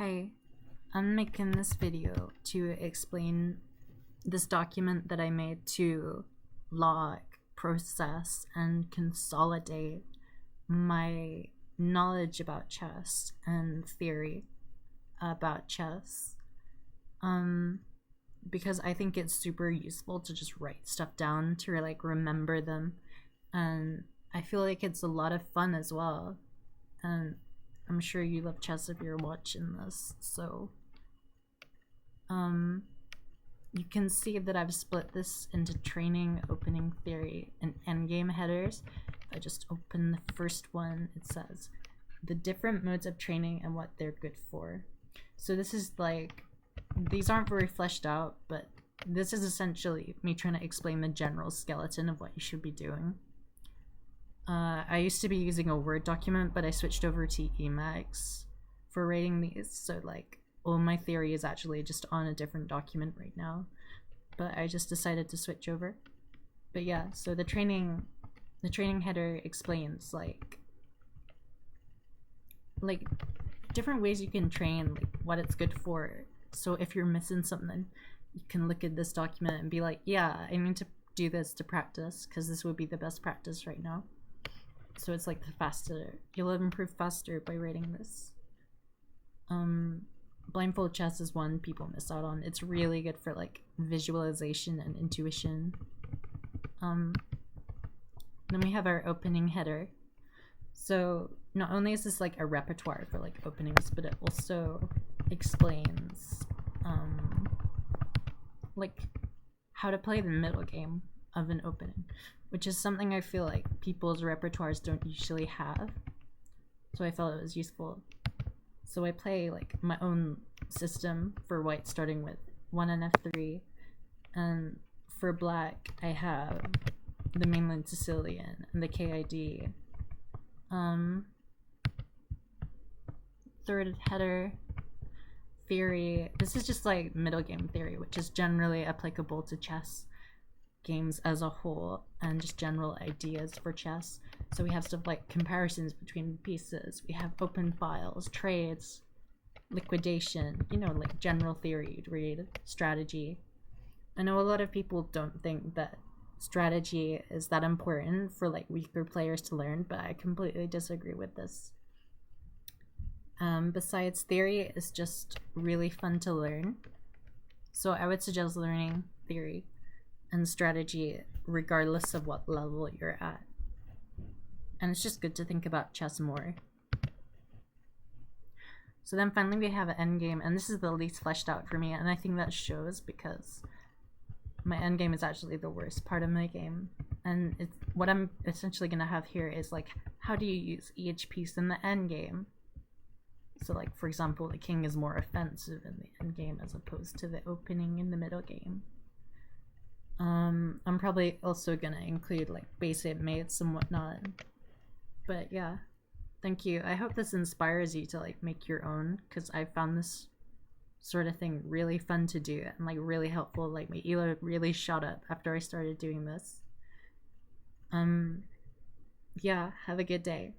Hi, I'm making this video to explain this document that I made to log, process, and consolidate my knowledge about chess and theory about chess. Because I think it's super useful to just write stuff down to remember them, and I feel like it's a lot of fun as well. And I'm sure you love chess if you're watching this, so you can see that I've split this into training, opening theory, and endgame headers. If I just open the first one, it says the different modes of training and what they're good for. So this is these aren't very fleshed out, but this is essentially me trying to explain the general skeleton of what you should be doing. I used to be using a Word document, but I switched over to Emacs for writing these, so all my theory is actually just on a different document right now, but I just decided to switch over. But yeah, so the training header explains different ways you can train, what it's good for. So if you're missing something, you can look at this document and be like, yeah, I need to do this to practice, because this would be the best practice right now. So it's the faster, you'll improve faster by writing this. Blindfold chess is one people miss out on. It's really good for visualization and intuition. Then we have our opening header. So not only is this a repertoire for openings, but it also explains how to play the middle game of an opening, which is something I feel people's repertoires don't usually have. So I felt it was useful. So I play my own system for white, starting with 1 and f3, and for black I have the mainland Sicilian and the KID. Third header, theory. This is just middle game theory, which is generally applicable to chess games as a whole, and just general ideas for chess. So we have stuff like comparisons between pieces, we have open files, trades, liquidation, general theory you'd read, strategy. I know a lot of people don't think that strategy is that important for weaker players to learn, but I completely disagree with this. Besides, theory is just really fun to learn, so I would suggest learning theory and strategy regardless of what level you're at. And it's just good to think about chess more. So then finally we have an endgame, and this is the least fleshed out for me, and I think that shows because my endgame is actually the worst part of my game. And it's what I'm essentially gonna have here is how do you use each piece in the endgame? So for example, the king is more offensive in the endgame as opposed to the opening in the middle game. I'm probably also gonna include basic mates and whatnot. But yeah, thank you. I hope this inspires you to make your own, because I found this sort of thing really fun to do and really helpful. My ELO really shot up after I started doing this. Yeah, have a good day.